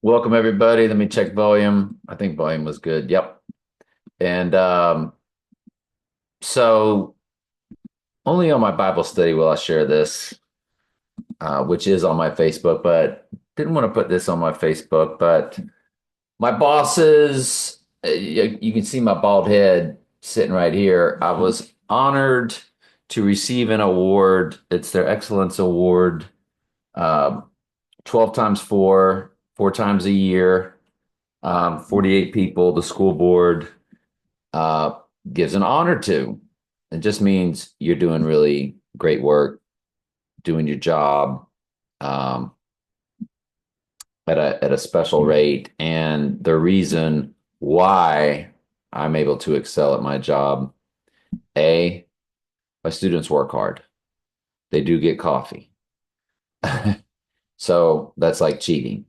Welcome everybody. Let me check volume. I think volume was good. Yep. And so only on my Bible study will I share this, which is on my Facebook, but didn't want to put this on my Facebook. But my bosses, you can see my bald head sitting right here. I was honored to receive an award. It's their Excellence Award, um, 12 times four, 4 times a year, 48 people, the school board uh, gives an honor to. It just means you're doing really great work, doing your job um, at a special rate. And the reason why I'm able to excel at my job, A, my students work hard. They do get coffee. So that's like cheating.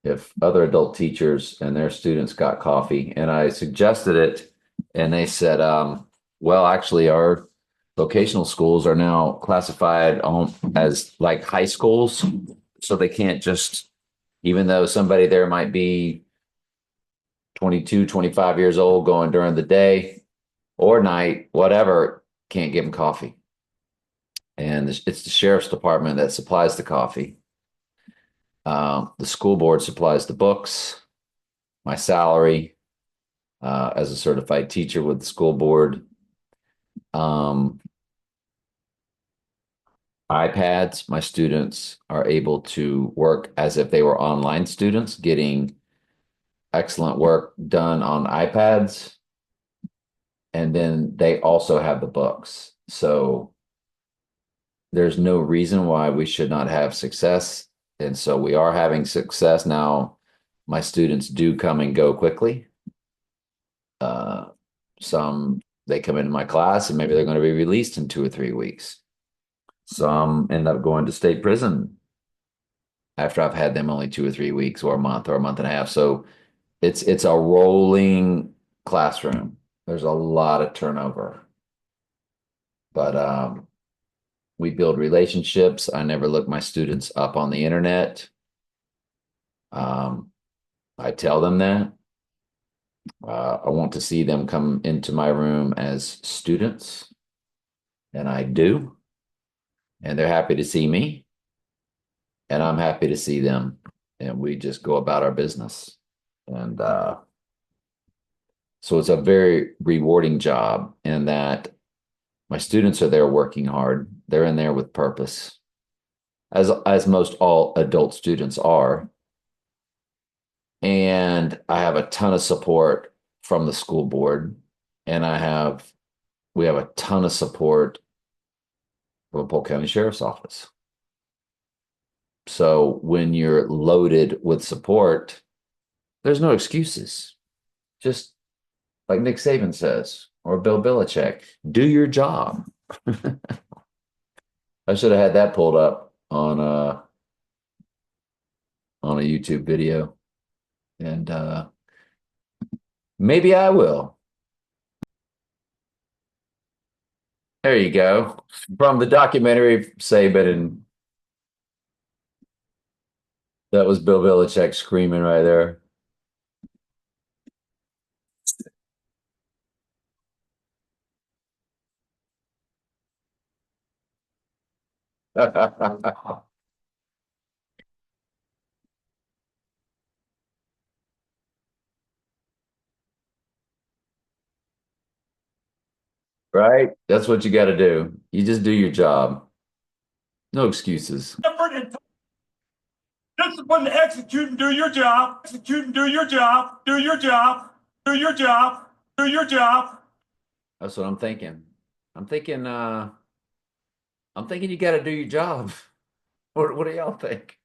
If other adult teachers and their students got coffee, and I suggested it, and they said, well, actually, our vocational schools are now classified as like high schools. So they can't just, even though somebody there might be 22, 25 years old going during the day or night, whatever, can't give them coffee. And it's the sheriff's department that supplies the coffee. The school board supplies the books, my salary as a certified teacher with the school board. Um, iPads, my students are able to work as if they were online students, getting excellent work done on iPads. And then they also have the books. So there's no reason why we should not have success. And so we are having success now. My students do come and go quickly. Uh, some they come into my class and maybe they're going to be released in 2 or 3 weeks. Some end up going to state prison after I've had them only 2 or 3 weeks or a month and a half. So it's a rolling classroom. There's a lot of turnover, but we build relationships. I never look my students up on the internet. Um, I tell them that. I want to see them come into my room as students, and I do. And they're happy to see me, and I'm happy to see them. And we just go about our business. And so it's a very rewarding job in that my students are there working hard. They're in there with purpose, as most all adult students are. And I have a ton of support from the school board, and we have a ton of support from the Polk County Sheriff's Office. So when you're loaded with support, there's no excuses. Just like Nick Saban says, or Bill Belichick, do your job. I should have had that pulled up on a YouTube video, and maybe I will. There you go. From the documentary Saban, and that was Bill Belichick screaming right there. Right? That's what you got to do. You just do your job. No excuses. Effort and discipline to execute and do your job. Execute and do your job. Do your job. Do your job. Do your job. That's what I'm thinking. I'm thinking I'm thinking you got to do your job. What do y'all think?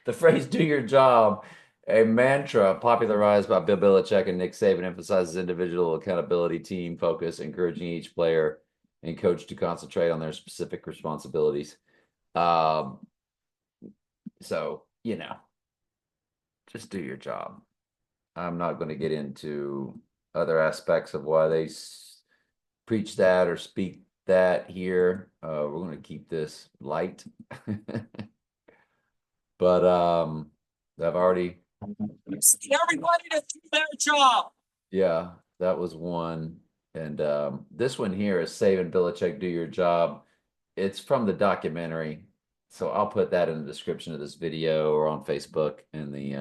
The phrase "do your job," a mantra popularized by Bill Belichick and Nick Saban, emphasizes individual accountability, team focus, encouraging each player and coach to concentrate on their specific responsibilities. Um, so, just do your job. I'm not going to get into other aspects of why they preach that or speak that here. We're going to keep this light. But I've already Everybody to do their job. Yeah, that was one. And this one here is Saving Belichick, Do Your Job. It's from the documentary. So I'll put that in the description of this video or on Facebook in the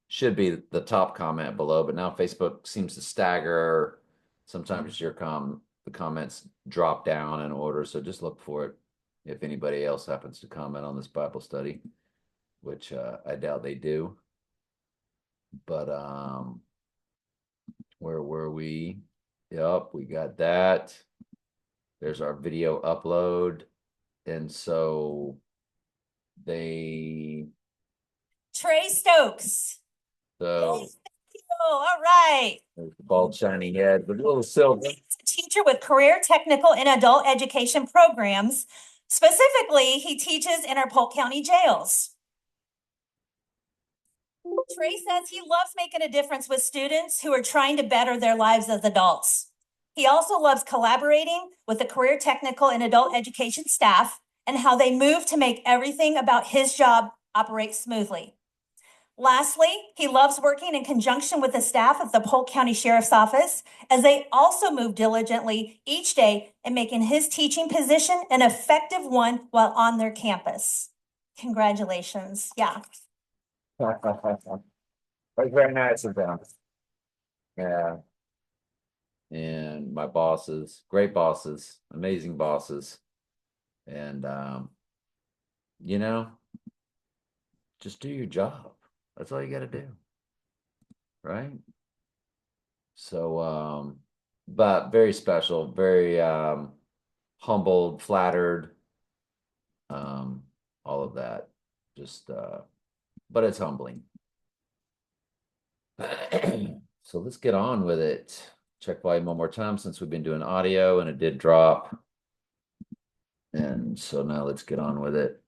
should be the top comment below, but now Facebook seems to stagger. Sometimes the comments drop down in order, so just look for it if anybody else happens to comment on this Bible study, which I doubt they do. But where were we? Yep, we got that. There's our video upload. And so they Trey Stokes. so Yes, thank you. All right. there's the bald shiny head with a little silver. He's a teacher with career, technical, and adult education programs. Specifically, he teaches in our Polk County jails. Trey says he loves making a difference with students who are trying to better their lives as adults. He also loves collaborating with the career, technical, and adult education staff and how they move to make everything about his job operate smoothly. Lastly, he loves working in conjunction with the staff of the Polk County Sheriff's Office as they also move diligently each day in making his teaching position an effective one while on their campus. Congratulations. Yeah. That's very nice of them. Yeah. And my bosses, great bosses, amazing bosses. And you know, just do your job. That's all you got to do. Right? So but very special, very humbled, flattered, all of that. Just but it's humbling. So let's get on with it. Check volume one more time since we've been doing audio and it did drop. And so now let's get on with it.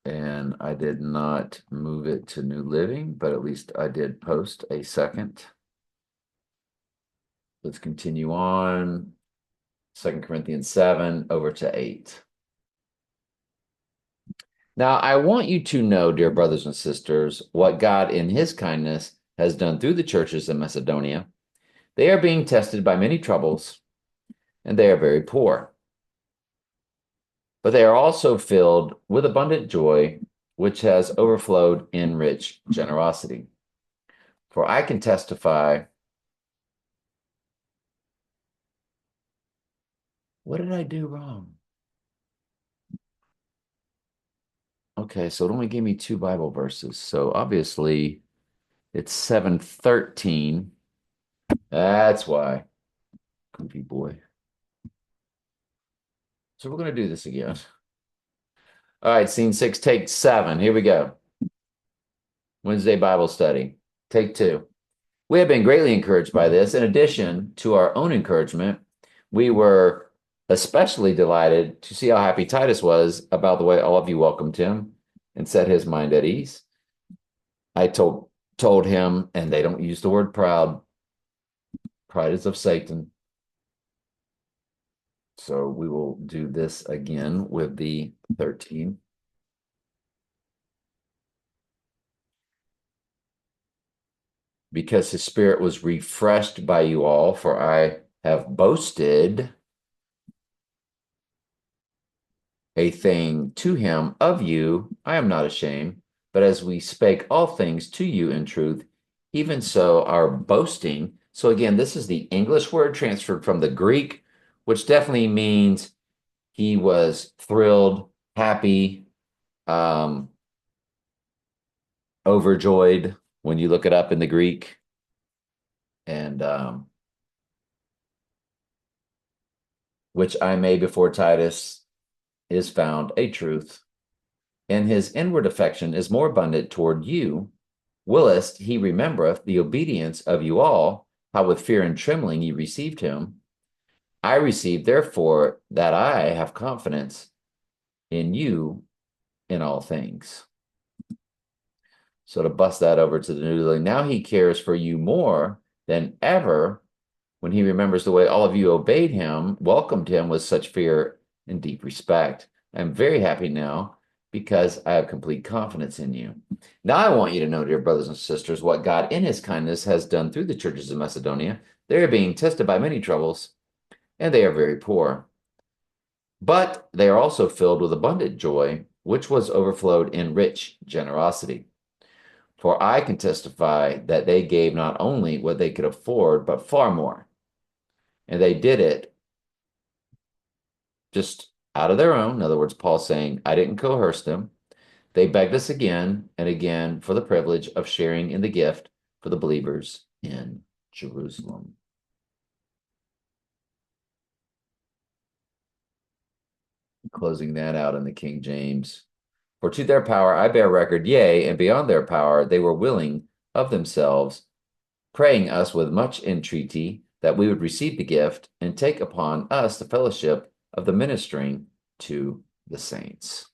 And I did not move it to New Living, but at least I did post a second. Let's continue on. 2 Corinthians 7 over to 8. Now, I want you to know, dear brothers and sisters, what God in his kindness has done through the churches in Macedonia. They are being tested by many troubles, and they are very poor. But they are also filled with abundant joy, which has overflowed in rich generosity. For I can testify. What did I do wrong? Okay, so it only gave me 2 Bible verses. So obviously it's 7:13. That's why. Goofy boy. So we're going to do this again. All right, scene 6, take 7. Here we go. Wednesday Bible study, take 2. We have been greatly encouraged by this. In addition to our own encouragement, we were especially delighted to see how happy Titus was about the way all of you welcomed him and set his mind at ease. I told him, and they don't use the word proud. Pride is of Satan. So we will do this again with the 13. Because his spirit was refreshed by you all, for I have boasted a thing to him of you, I am not ashamed, but as we spake all things to you in truth, even so our boasting. So again, this is the English word transferred from the Greek, which definitely means he was thrilled, happy, overjoyed when you look it up in the Greek. And which I may before Titus is found a truth, and his inward affection is more abundant toward you, whilst he remembereth the obedience of you all, how with fear and trembling ye received him. I receive, therefore, that I have confidence in you in all things. So to bust that over to the New Living, now he cares for you more than ever when he remembers the way all of you obeyed him, welcomed him with such fear and deep respect. I'm very happy now because I have complete confidence in you. Now I want you to know, dear brothers and sisters, what God in his kindness has done through the churches of Macedonia. They are being tested by many troubles, and they are very poor. But they are also filled with abundant joy, which was overflowed in rich generosity. For I can testify that they gave not only what they could afford, but far more. And they did it just out of their own. In other words, Paul saying, I didn't coerce them. They begged us again and again for the privilege of sharing in the gift for the believers in Jerusalem. Closing that out in the King James. For to their power I bear record, yea, and beyond their power they were willing of themselves, praying us with much entreaty that we would receive the gift and take upon us the fellowship of the ministering to the saints.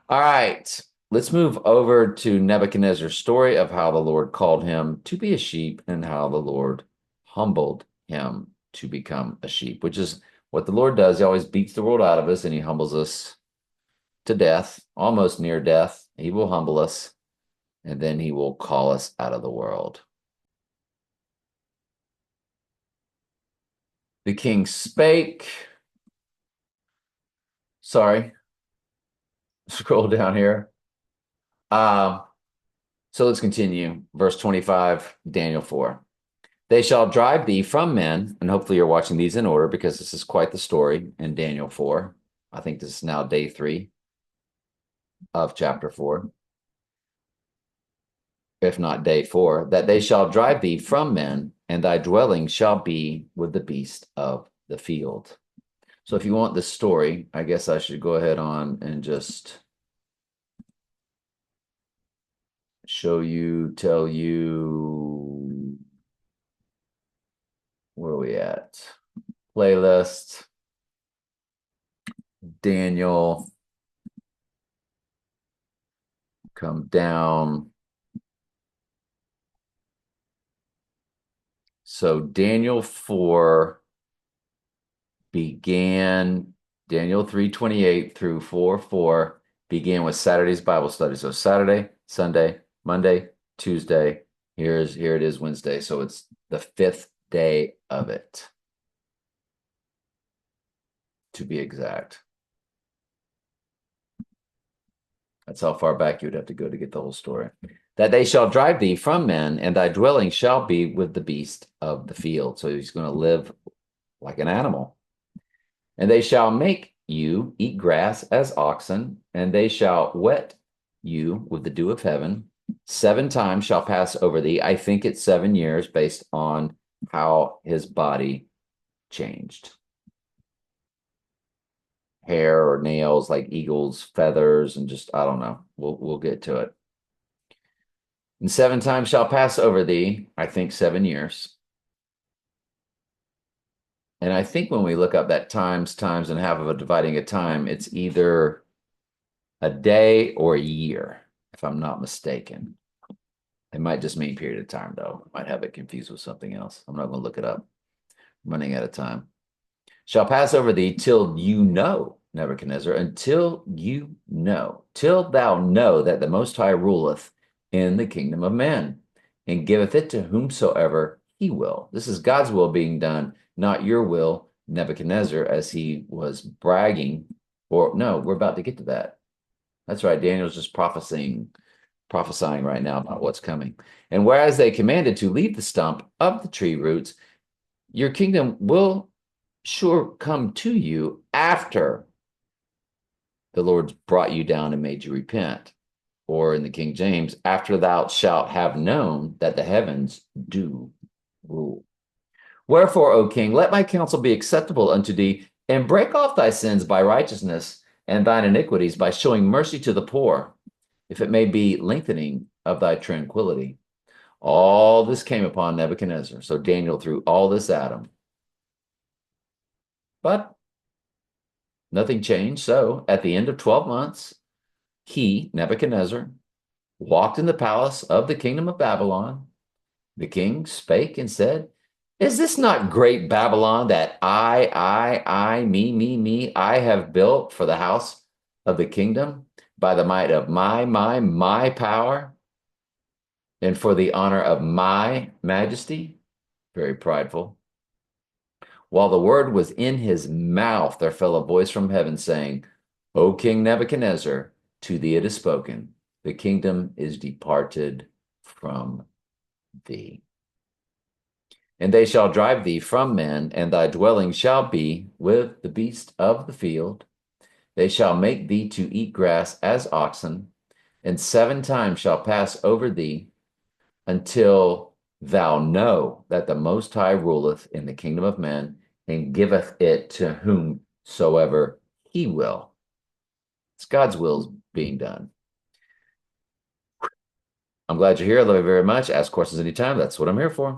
All right, let's move over to Nebuchadnezzar's story of how the Lord called him to be a sheep and how the Lord humbled him to become a sheep, which is what the Lord does. He always beats the world out of us and he humbles us to death, almost near death. He will humble us and then he will call us out of the world. The king spake. Sorry. Scroll down here. So let's continue. Verse 25, Daniel 4. They shall drive thee from men, and hopefully you're watching these in order because this is quite the story in Daniel 4. I think this is now day 3 of chapter 4, if not day 4, that they shall drive thee from men, and thy dwelling shall be with the beast of the field. So if you want this story, I guess I should go ahead on and just show you, tell you, where are we at? Playlist, Daniel, come down. So Daniel 4 began, Daniel 3:28 through 4:4 began with Saturday's Bible study. So Saturday, Sunday, Monday, Tuesday, here it is Wednesday. So it's the 5th day of it, to be exact. That's how far back you would have to go to get the whole story. That they shall drive thee from men, and thy dwelling shall be with the beast of the field. So he's going to live like an animal. And they shall make you eat grass as oxen, and they shall wet you with the dew of heaven. 7 times shall pass over thee. I think it's 7 years based on how his body changed. Hair or nails like eagles, feathers, and just, I don't know. We'll get to it. And 7 times shall pass over thee. I think 7 years. And I think when we look up that times, and half of a dividing a time, it's either a day or a year, if I'm not mistaken. It might just mean period of time, though. I might have it confused with something else. I'm not going to look it up. I'm running out of time. Shall pass over thee till you know, Nebuchadnezzar, until you know, till thou know that the Most High ruleth in the kingdom of men, and giveth it to whomsoever he will. This is God's will being done, not your will, Nebuchadnezzar, as he was bragging. Or no, we're about to get to that. That's right. Daniel's just prophesying right now about what's coming. And whereas they commanded to leave the stump of the tree roots, your kingdom will sure come to you after the Lord's brought you down and made you repent. Or in the King James, after thou shalt have known that the heavens do rule. Wherefore, O king, let my counsel be acceptable unto thee, and break off thy sins by righteousness, and thine iniquities by showing mercy to the poor, if it may be lengthening of thy tranquility. All this came upon Nebuchadnezzar. So Daniel threw all this at him. But nothing changed. So at the end of 12 months, he, Nebuchadnezzar, walked in the palace of the kingdom of Babylon. The king spake and said, is this not great Babylon that I, me, I have built for the house of the kingdom by the might of my power and for the honor of my majesty. Very prideful. While the word was in his mouth, there fell a voice from heaven saying, O King Nebuchadnezzar, to thee it is spoken, the kingdom is departed from thee. And they shall drive thee from men, and thy dwelling shall be with the beasts of the field. They shall make thee to eat grass as oxen, and 7 times shall pass over thee, until thou know that the Most High ruleth in the kingdom of men, and giveth it to whomsoever he will. It's God's will being done. I'm glad you're here. I love you very much. Ask questions anytime. That's what I'm here for.